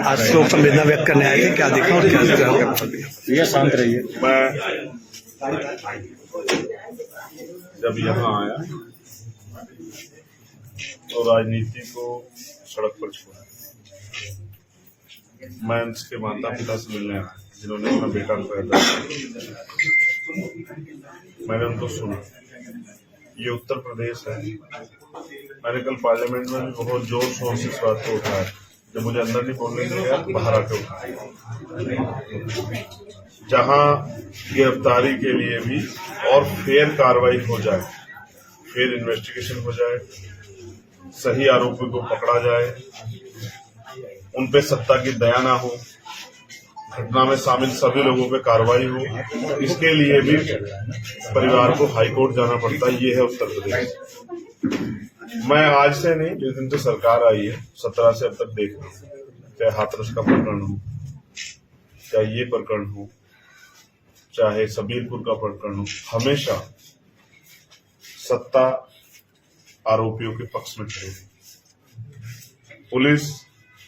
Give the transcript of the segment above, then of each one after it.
आज शोक संवेदना व्यक्त करने आए थे, क्या देखा और क्या ये शांत रहिए। मैं जब यहाँ आया तो राजनीति को सड़क पर छोड़ा। मैं उसके माता पिता से मिलने आया जिन्होंने अपना बेटा पैदा किया। मैंने उनको सुना। ये उत्तर प्रदेश है। मैंने कल पार्लियामेंट में भी बहुत जोर शोर से इस बात को उठाया। जब मुझे अंदर नहीं बोलने दिया बाहर आके उठाया। जहां गिरफ्तारी के लिए भी और फेयर कार्रवाई हो जाए, फेयर इन्वेस्टिगेशन हो जाए, सही आरोपी को पकड़ा जाए, उन पे सत्ता की दया ना हो, घटना में शामिल सभी लोगों पे कार्रवाई हो, इसके लिए भी परिवार को हाईकोर्ट जाना पड़ता है। ये है उत्तर प्रदेश। मैं आज से नहीं, जिस दिन से सरकार आई है 17 से अब तक देख रहा हूँ, चाहे हाथरस का प्रकरण हो, चाहे ये प्रकरण हो, चाहे सबीरपुर का प्रकरण हो, हमेशा सत्ता आरोपियों के पक्ष में खड़ी। पुलिस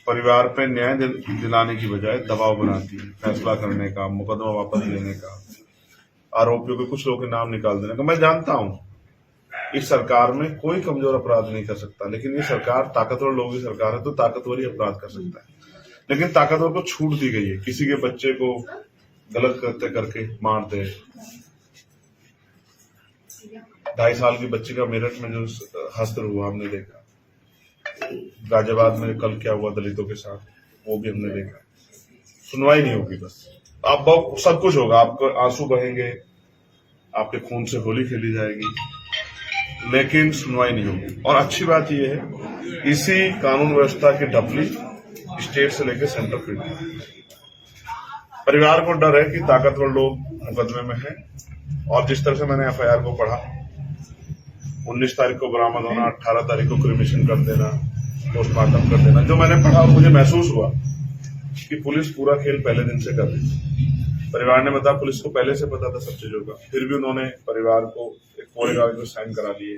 परिवार पे न्याय दिलाने की बजाय दबाव बनाती है, फैसला करने का, मुकदमा वापस लेने का, आरोपियों के कुछ लोगों के नाम निकाल देने का। मैं जानता हूं इस सरकार में कोई कमजोर अपराध नहीं कर सकता, लेकिन ये सरकार ताकतवर लोगों की सरकार है तो ताकतवर ही अपराध कर सकता है। लेकिन ताकतवर को छूट दी गई है, किसी के बच्चे को गलत कृत्य करके मार दे। 2.5 साल की बच्ची का मेरठ में जो हस्त्र हुआ हमने देखा। गाजियाबाद में कल क्या हुआ दलितों के साथ, वो भी हमने देखा। सुनवाई नहीं होगी। बस आप सब कुछ होगा, आपको आंसू बहेंगे, आपके खून से होली खेली जाएगी, लेकिन सुनवाई नहीं होगी। और अच्छी बात यह है, इसी कानून व्यवस्था की ढपली स्टेट से लेकर सेंटर फिर परिवार को डर है कि ताकतवर लोग मुकदमे में हैं। और जिस तरह से मैंने एफआईआर को पढ़ा, 19 तारीख को बरामद होना, 18 तारीख को क्रिमिनेशन कर देना, पोस्टमार्टम कर देना, जो मैंने पढ़ा मुझे महसूस हुआ कि पुलिस पूरा खेल पहले दिन से कर रही थी। परिवार ने बताया पुलिस को पहले से पता था सब चीजों का, फिर भी उन्होंने परिवार को एक पूरे कागज में साइन करा लिए।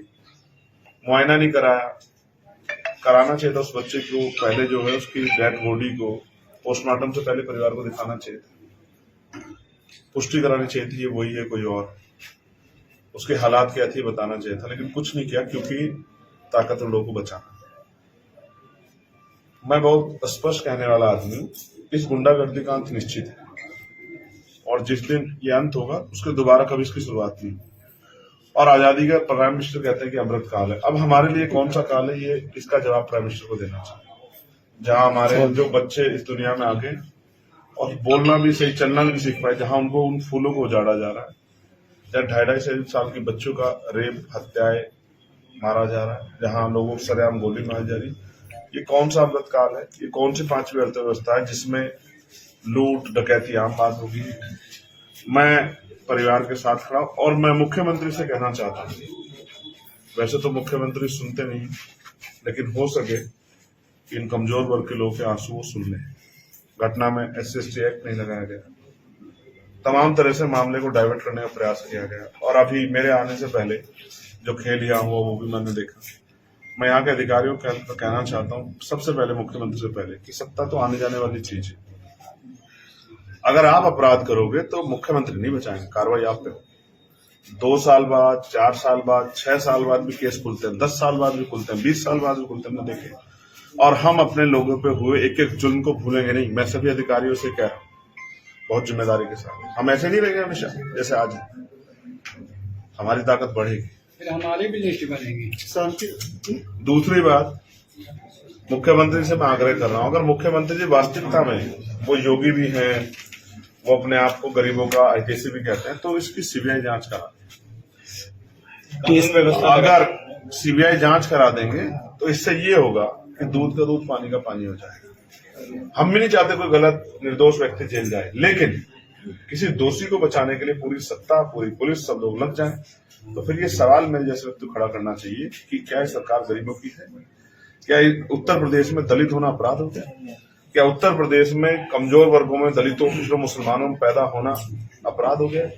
मुआयना नहीं कराया, कराना चाहिए था उस बच्चे को पहले, जो है उसकी डेड बॉडी को पोस्टमार्टम से पहले परिवार को दिखाना चाहिए था, पुष्टि करानी चाहिए थी ये वही है कोई और, उसके हालात क्या थे बताना चाहिए था, लेकिन कुछ नहीं किया क्योंकि ताकतवर लोगों को बचाना। मैं बहुत स्पष्ट कहने वाला आदमी, इस गुंडागर्दी का अंत निश्चित है और जिस दिन ये अंत होगा उसके दोबारा कभी इसकी शुरुआत नहीं। और आजादी का प्राइम मिनिस्टर कहते हैं कि अमृत काल है। अब हमारे लिए कौन सा काल है, ये इसका जवाब प्राइम मिनिस्टर को देना चाहिए। जहां हमारे जो बच्चे इस दुनिया में आके और बोलना भी सही, चलना भी सीख पाए, जहां उनको उन फूलों को उजाड़ा जा रहा है, जहाँ 2.5 साल के बच्चों का रेप, हत्याएं मारा जा रहा है, जहां लोगों को सरेआम गोली मारी जा रही, ये कौन सा अमृत काल है? ये कौन सी 5वीं अर्थव्यवस्था है जिसमें लूट डकैती आम बात होगी? मैं परिवार के साथ खड़ा और मैं मुख्यमंत्री से कहना चाहता हूँ, वैसे तो मुख्यमंत्री सुनते नहीं, लेकिन हो सके इन कमजोर वर्ग के लोगों के आंसू वो सुन लें। घटना में SC/ST एक्ट नहीं लगाया गया, तमाम तरह से मामले को डाइवर्ट करने का प्रयास किया गया। और अभी मेरे आने से पहले जो खेल यहाँ हुआ वो भी मैंने देखा। मैं यहाँ के अधिकारियों को कहना चाहता हूँ, सबसे पहले मुख्यमंत्री से पहले, कि सत्ता तो आने जाने वाली चीज है। अगर आप अपराध करोगे तो मुख्यमंत्री नहीं बचाएंगे, कार्रवाई आप पे हो। 2 साल बाद, 4 साल बाद, 6 साल बाद भी केस खुलते हैं, 10 साल बाद भी खुलते हैं, 20 साल बाद भी खुलते हैं, देखे। और हम अपने लोगों पे हुए एक एक जुल्म को भूलेंगे नहीं। मैं सभी अधिकारियों से कह रहा हूँ बहुत जिम्मेदारी के साथ, हम ऐसे नहीं रहेंगे हमेशा जैसे आज है। हमारी ताकत बढ़ेगी, फिर हमारी भी लिस्ट बनेगी। दूसरी बात, मुख्यमंत्री से मैं आग्रह कर रहा हूं, अगर मुख्यमंत्री जी वास्तविकता में वो योगी भी हैं, वो अपने आप को गरीबों का ITC भी कहते हैं, तो इसकी CBI जांच करा दें। अगर CBI जांच करा देंगे तो इससे ये होगा कि दूध का दूध, पानी का पानी हो जाएगा। हम भी नहीं चाहते कोई गलत निर्दोष व्यक्ति जेल जाए, लेकिन किसी दोषी को बचाने के लिए पूरी सत्ता, पूरी पुलिस, सब लोग लग जाए। तो फिर ये सवाल मेरे जैसे व्यक्ति खड़ा करना चाहिए कि क्या ये सरकार गरीबों की है? क्या उत्तर प्रदेश में दलित होना अपराध हो गया? क्या उत्तर प्रदेश में कमजोर वर्गों में, दलितों, जो मुसलमानों में पैदा होना अपराध हो गया?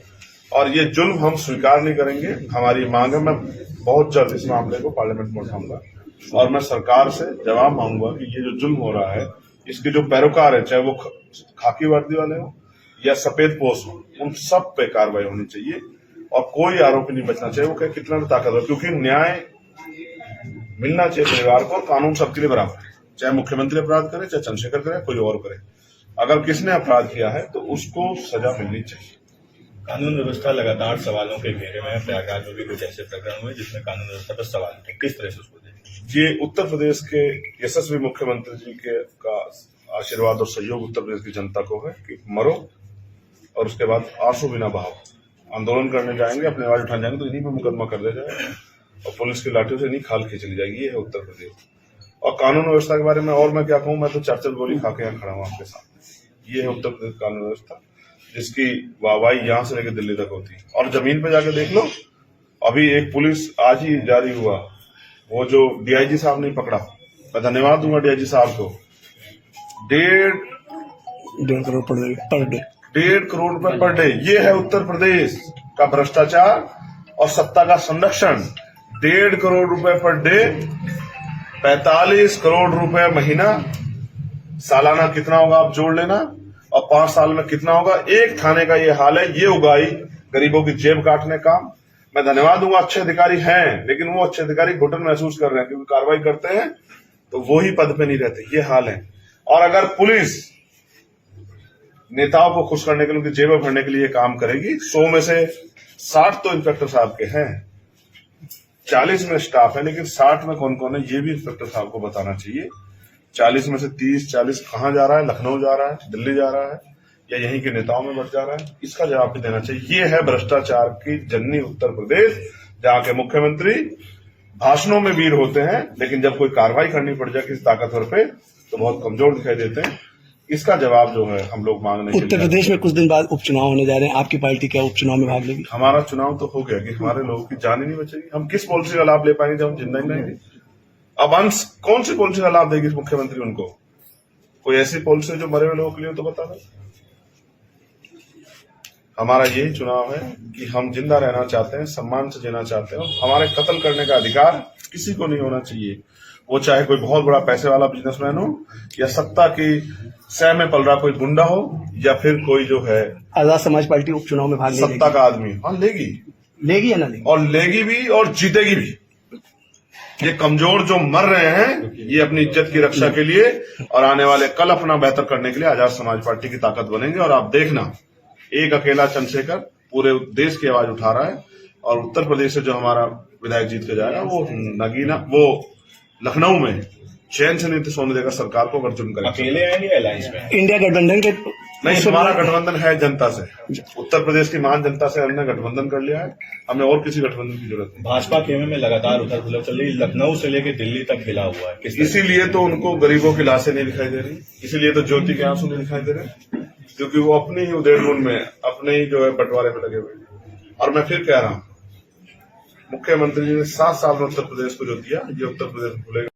और ये जुल्म हम स्वीकार नहीं करेंगे। हमारी मांग है, मैं बहुत जल्द इस मामले को पार्लियामेंट में उठाऊंगा और मैं सरकार से जवाब मांगूंगा कि ये जो जुल्म हो रहा है इसके जो पैरोकार है, चाहे वो खाकी वर्दी वाले हो या सफेद पोस्ट हो, उन सब पे कार्रवाई होनी चाहिए और कोई आरोपी नहीं बचना चाहिए, वो क्या कितना भी ताकतवर, क्योंकि न्याय मिलना चाहिए परिवार को। कानून सबके लिए बराबर है, चाहे मुख्यमंत्री अपराध करे, चाहे चंद्रशेखर करे, कोई और करे। अगर किसने अपराध किया है तो उसको सजा मिलनी चाहिए। कानून व्यवस्था लगातार सवालों के घेरे में है। प्रयागराज में भी कुछ ऐसे प्रकरण हुए जिसमें कानून व्यवस्था पर सवाल उठे, किस तरह से उसको देखें? ये उत्तर प्रदेश के यशस्वी मुख्यमंत्री जी के का आशीर्वाद और सहयोग उत्तर प्रदेश की जनता को है कि मरो और उसके बाद आंसू बिना बहाओ। आंदोलन करने जाएंगे, अपनी आवाज उठाने जाएंगे तो इन्हीं पर मुकदमा कर दिया जाएगा और पुलिस की लाठियों से इन्हीं खाल खींच ली जाएगी। ये है उत्तर प्रदेश। और कानून व्यवस्था के बारे में और मैं क्या कहूँ, मैं तो 4 गोली खा के यहाँ खड़ा हूँ आपके सामने। ये है उत्तर प्रदेश कानून व्यवस्था, जिसकी वाहवाही यहां से लेकर दिल्ली तक होती है। और जमीन पे जाके देख लो, अभी एक पुलिस आज ही जारी हुआ, वो जो डीआईजी साहब नहीं पकड़ा, मैं धन्यवाद दूंगा डीआईजी साहब को। 1.5 करोड़ पर डे 1.5 करोड़ रुपए पर डे। ये है उत्तर प्रदेश का भ्रष्टाचार और सत्ता का संरक्षण। 1.5 करोड़ रुपए पर डे, 45 करोड़ रुपए महीना, सालाना कितना होगा आप जोड़ लेना, और 5 साल में कितना होगा। एक थाने का ये हाल है। ये उगाई गरीबों की जेब काटने का। मैं धन्यवाद दूंगा, अच्छे अधिकारी हैं, लेकिन वो अच्छे अधिकारी घुटन महसूस कर रहे हैं क्योंकि कार्रवाई करते हैं तो वो ही पद पे नहीं रहते। ये हाल है। और अगर पुलिस नेताओं को खुश करने के लिए, उनकी जेबें भरने के लिए काम करेगी, 100 में से 60 तो इंस्पेक्टर साहब के हैं, 40 में स्टाफ है, लेकिन 60 में कौन कौन है ये भी इंस्पेक्टर साहब को बताना चाहिए। 40 में से 30-40 कहां जा रहा है? लखनऊ जा रहा है, दिल्ली जा रहा है, या यहीं के नेताओं में बढ़ जा रहा है? इसका जवाब भी देना चाहिए। ये है भ्रष्टाचार की जननी उत्तर प्रदेश, जहां के मुख्यमंत्री भाषणों में वीर होते हैं, लेकिन जब कोई कार्रवाई करनी पड़ जाए किसी ताकतवर पे तो बहुत कमजोर दिखाई देते हैं। इसका जवाब जो है हम लोग मांगने के लिए। उत्तर प्रदेश में कुछ दिन बाद उपचुनाव होने जा रहे हैं, आपकी पार्टी क्या उपचुनाव में भाग लेगी? हमारा चुनाव तो हो गया कि हमारे लोगों की जान ही नहीं बचेगी। हम किस पॉलिसी का लाभ ले पाएंगे जब हम जिंदा ही रहेंगे? अब अंश कौन सी पॉलिसी का लाभ देगी मुख्यमंत्री उनको? कोई ऐसी पॉलिसी जो मरे हुए लोगों के लिए तो बता दो। हमारा यही चुनाव है कि हम जिंदा रहना चाहते हैं, सम्मान से जीना चाहते हैं। हमारे कत्ल करने का अधिकार किसी को नहीं होना चाहिए, वो चाहे कोई बहुत बड़ा पैसे वाला बिजनेसमैन हो, या सत्ता की सह में पल रहा कोई गुंडा हो, या फिर कोई जो है आजाद समाज पार्टी उपचुनाव में भाग नहीं सत्ता का आदमी। हाँ, लेगी या ना लेगी? और लेगी भी और जीतेगी भी। ये कमजोर जो मर रहे हैं, ये अपनी इज्जत की रक्षा के लिए और आने वाले कल अपना बेहतर करने के लिए आजाद समाज पार्टी की ताकत बनेंगे। और आप देखना, एक अकेला चंद्रशेखर पूरे देश की आवाज उठा रहा है, और उत्तर प्रदेश से जो हमारा विधायक जीत के जाएगा वो नगीना, वो लखनऊ में चैन से नहीं सोने देगा सरकार को अगर चुन करेगा। अकेले आएंगे अलायंस में? इंडिया गठबंधन के नहीं, हमारा गठबंधन है जनता से, उत्तर प्रदेश की महान जनता से हमने गठबंधन कर लिया है। हमें और किसी गठबंधन की जरूरत नहीं। भाजपा खेमे में लगातार उथल पुथल चल रही, लखनऊ से लेकर दिल्ली तक हिला हुआ है। इसीलिए तो उनको गरीबों की लाशें नहीं दिखाई दे रही, इसीलिए तो ज्योति के आंसू नहीं दिखाई दे रहे, क्योंकि वो अपनी ही उधेड़बुन में, अपने ही जो है बंटवारे में लगे हुए। और मैं फिर कह रहा हूं, मुख्यमंत्री जी ने 7 साल में उत्तर प्रदेश को जो दिया, ये उत्तर प्रदेश भूलेगा।